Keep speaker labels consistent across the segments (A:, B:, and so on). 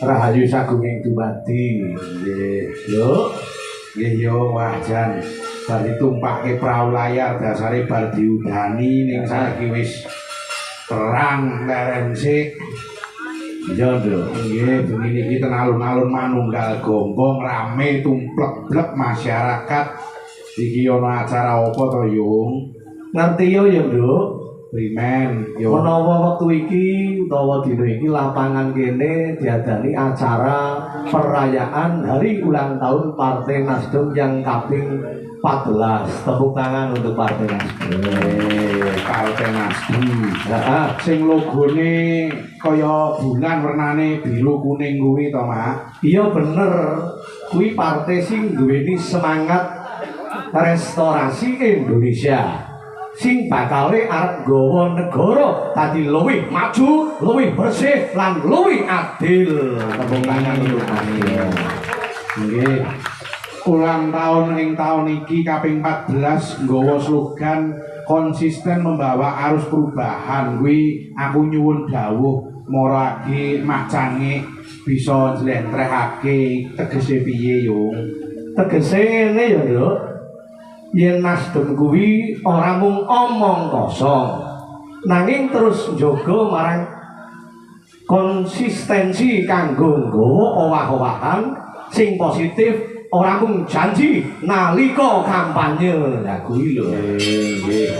A: Rahayu sagunging dumadi. Nggih. Yo. Nggih yo wajan. Bar ditumpake prau layar dasare bar diudani ning saiki wis terang leren sik. Iya lho, nggih bengi niki ten alun-alun manunggal gombong rame tumplek-blek masyarakat. Iki ana acara apa to, Yung? Ngerti yo ya, Nduk. Primen, yo. Menawa wektu iki utawa dina iki lapangan kene diadani acara perayaan hari ulang tahun Partai Nasdem yang kaping 14. Tepuk tangan untuk Partai Nasdem. Partai Nasdem. Heeh, sing logone kaya bulan warnane biru kuning kuwi to, Mak? Iya bener. Kuwi partai sing duweni semangat restorasi Indonesia. Sing bakale arep nggawa negara dadi luwih maju, luwih bersih lan luwih adil. Tepuk tangan untuk nggih. Ulang tahun ing tahun iki kaping 14 nggawa slogan konsisten membawa arus perubahan. Kuwi aku nyuwun dawuh marake macange bisa njlentrehake tegese piye yo. Tegese ngene ya, Nduk. Yen Nasdem kuwi ora mung omong kosong, nanging terus njaga marang konsistensi kanggo nggawa owah-owahan sing positif, ora mung janji nalika kampanye. Lah kuwi lho. Nggih.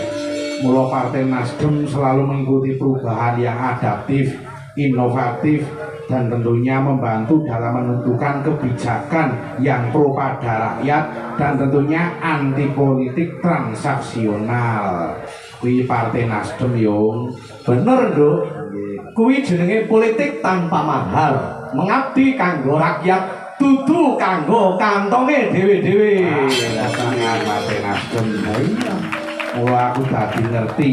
A: Mula Partai Nasdem selalu mengikuti perubahan yang adaptif, inovatif, dan tentunya membantu dalam menentukan kebijakan yang pro pada rakyat dan tentunya anti politik transaksional. Kuwi Partai Nasdem Yung. Bener, Nduk. Kuwi jenenge politik tanpa mahar, mengabdi kanggo rakyat, dudu kanggo kantonge dhewe-dhewe. Sangat Partai Nasdem. Iya. Mula aku dadi ngerti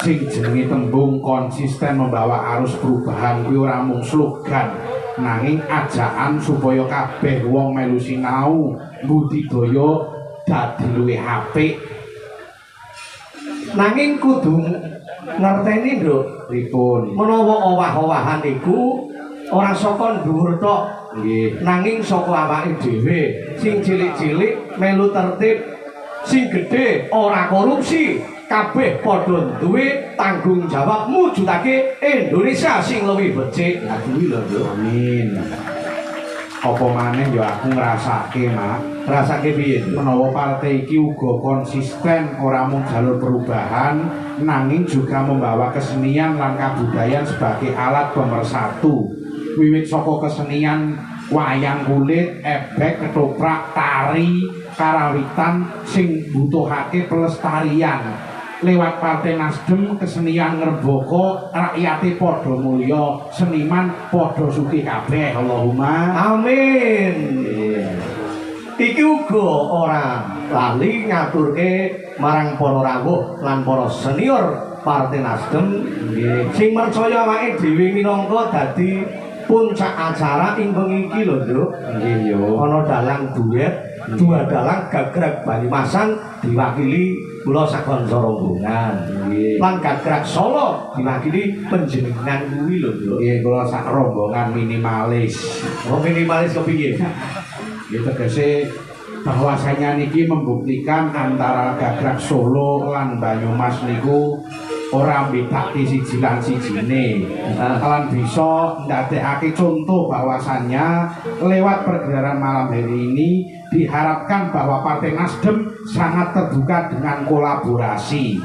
A: sing jenenge tembung konsisten membawa arus perubahan kuwi ora mung slogan, nanging ajakan supaya kabeh wong melu sinau budidaya dadi luwih apik. Nanging kudu ngerteni, Nduk, pripun menawa owah-owahan iku ora saka dhuwur tok, nggih, nanging saka awake dhewe. Sing cilik-cilik melu tertib, sing gedhe ora korupsi. Kabeh padha duwe tanggung jawab mujudake Indonesia sing luwih becik. Lah kuwi lho, Nduk. Amin. Apa maneh ya aku ngrasake, Mak. Ngrasake piye? Menawa partai iki uga konsisten ora mung jalur perubahan, nanging juga membawa kesenian lan kabudayan sebagai alat pemersatu. Wiwit saka kesenian wayang kulit, ebek, ketoprak, tari, karawitan sing butuhake pelestarian. Lewat Partai Nasdem kesenian ngrembaka, rakyate padha mulya, seniman padha sugih kabeh. Allahumma amin. Iki uga ora lali ngaturke marang para rawuh lan para senior Partai Nasdem sing percaya awake dhewe minangka dadi puncak acara ing bengi iki lho, Nduk. Nggih yo. Ana dalang duet, dua dalang gagrag Banyumasan diwakili kula sakonco rombongan. Nggih. Lan gagrag Solo diwakili panjenengan kuwi lho, Nduk. Nggih, kula sak rombongan minimalis. Oh, minimalis kepiye? Nggih tegese bahwasanya niki membuktikan antara gagrag Solo lan Banyumas niku ora mbedakake siji lan sijine. Lan bisa ndadekake contoh bahwasannya lewat pergelaran malam hari ini diharapkan bahwa Partai Nasdem sangat terbuka dengan kolaborasi.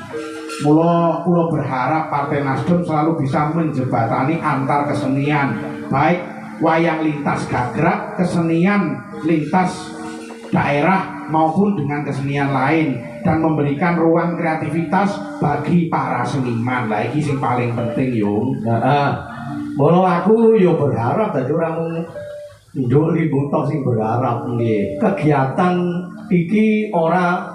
A: Mula kula berharap Partai Nasdem selalu bisa menjembatani antar kesenian, baik wayang lintas gagrag, kesenian lintas daerah maupun dengan kesenian lain, dan memberikan ruang kreativitas bagi para seniman. Lah iki sing paling penting, Yung. Heeh. Mula aku yo berharap dadi ora mung Nduk Libutok sing berharap nggih. Kegiatan iki ora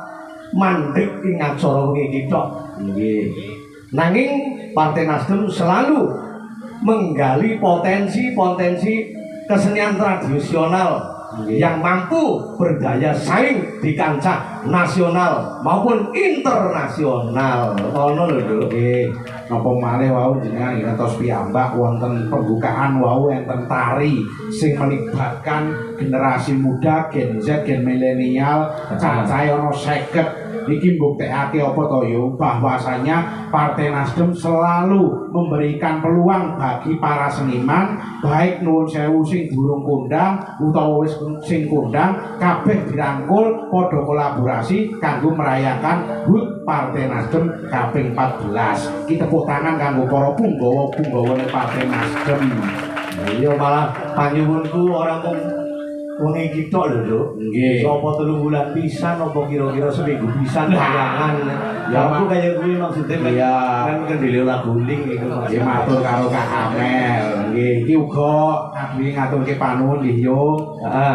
A: mandek ing acara wengi iki tok. Nggih. Nanging Partai Nasdem selalu menggali potensi-potensi kesenian tradisional yang mampu berdaya saing di kancah nasional maupun internasional. Ono lho, Nduk.
B: napa malih wau jenengan ngantos piyambak wonten pembukaan wau enten tari sing melibatkan generasi muda, Gen Z, Gen milenial, cacahe ana 50. Iki mbuktekake apa to yo bahwasanya Partai Nasdem selalu memberikan peluang bagi para seniman baik nuwun sewu sing durung kondang utawa wis sing kondang kabeh dirangkul padha kolaborasi kanggo merayakan HUT Partai Nasdem kaping 14. Iki tepuk tangan kanggo para punggawa-punggawane Partai Nasdem.
A: Iya malah panyuwunku ora mung wengi iki tok lho, Nduk.
B: Nggih.
A: Sapa 3 bulan pisan apa kira-kira seminggu pisan bayangan. Ya aku kaya kuwi maksudnya
B: Iya.
A: kan kendile ora guling iku.
B: Nggih matur karo Kak Amel. Nggih iki uga abdi ngaturke panuwun nggih yo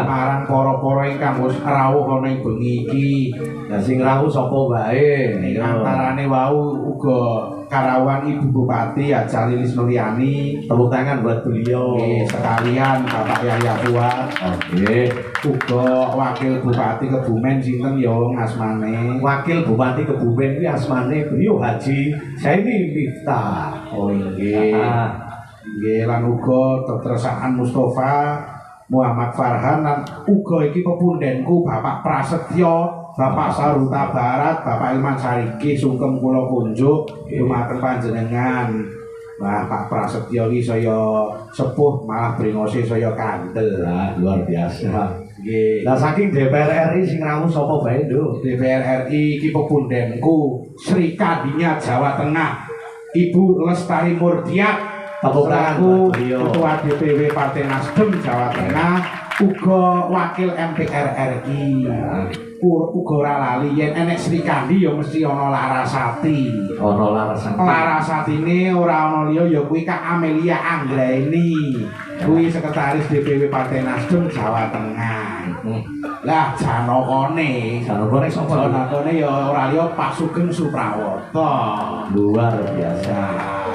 B: marang para-para ingkang wis rawuh ana ing bengi iki.
A: Lah sing rawuh sapa wae.
B: Antarane wau uga karawan Ibu Bupati Haja Lilis Nuryani.
A: Tepuk tangan buat beliau.
B: Nggih, sekalian Bapak Yahya Fuad.
A: Oke.
B: Uga Wakil Bupati Kebumen sinten yo asmane?
A: Wakil Bupati Kebumen kuwi asmane beliau Haji Zaini Miftah.
B: Oh nggih. Nggih lan uga Tetresaan Mustafa Muhammad Farhan lan uga iki pepundenku Bapak Prasetyo, Bapak Saruta Barat, Bapak Ilman Sariki sungkem kula kunjuk dumateng panjenengan. Wah, Pak Prasetyo iki saya sepuh malah bringose saya kandel.
A: Lah luar biasa.
B: Nggih.
A: Lah saking DPR RI sing rawuh sapa bae, Nduk?
B: DPR RI iki pepundenku Sri Kadinya Jawa Tengah Ibu Lestari Murdiat
A: Tepuk tangan buat beliau.
B: Ketua DPW Partai Nasdem Jawa Tengah uga Wakil MPR RI uga ora lali yen enek Sri Kandi ya mesti ana Larasati.
A: Ana Larasati.
B: Larasatine ora ana liya ya kuwi Kak Amelia Anggraini. Kuwi sekretaris DPW Partai Nasdem Jawa Tengah. Lah Janokone
A: sapa?
B: Janokone ya ora liya Pak Sugeng Suprawata.
A: Luar biasa.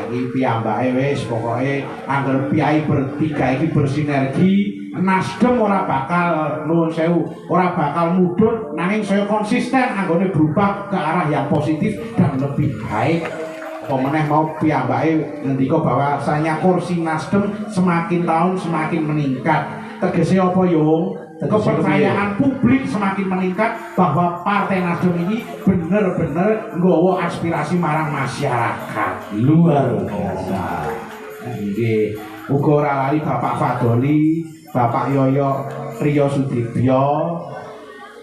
B: Iki piyambake wis pokoke angger piyai bertiga iki bersinergi Nasdem ora bakal nuwun sewu, ora bakal mudhun nanging saya konsisten anggone berubah ke arah yang positif dan lebih baik. Pemeneh mau piyambake ngendika bahwasanya kursi Nasdem semakin tahun semakin meningkat. Tegese apa yo? Kepercayaan publik semakin meningkat bahwa Partai Nasdem ini bener-bener nggawa aspirasi marang masyarakat.
A: Luar biasa.
B: Nggih, uga ora lali Bapak Fadoli, Bapak Yoyo Riyo Sudibyo,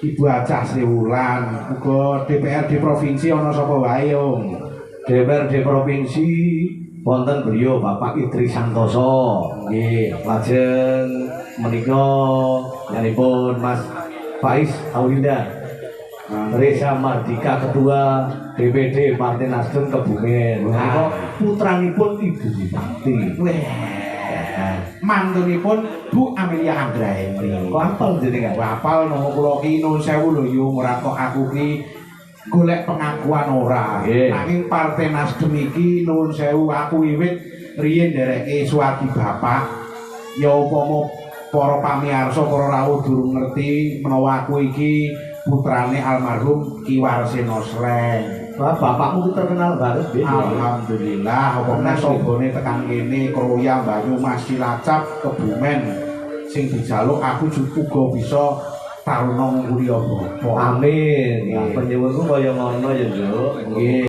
B: Ibu Acah Sriwulan, uga DPRD provinsi ana sapa wae, Om.
A: DPRD provinsi wonten beliau Bapak Idris Santoso. Nggih, lajeng menika nyanipun Mas Faiz Aulinda. Reza Mardika Ketua DPD Partai Nasdem Kebumen. Menika putranipun Ibu Bupati.
B: Mantunipun Bu Amelia Anggraini.
A: Kok apal jenengan?
B: Apal nama kula ki nuwun sewu lho yo ora kok aku ki golek pengakuan ora. Nanging Partai Nasdem iki nuwun sewu aku wiwit riyen ndereke suwargi bapak. Ya upama para pamirsa para rawuh durung ngerti menawa aku iki putrane almarhum Ki Warsena Sleng.
A: Wah, bapakmu terkenal banget, Bin.
B: Alhamdulillah, apa meneh sobone tekan kene Kroya Banyu Mas Cilacap Kebumen sing dijaluk aku juga bisa taruna nguriya bapak.
A: Amin. Penyuwunku kaya ngono ya, Nduk.
B: Nggih.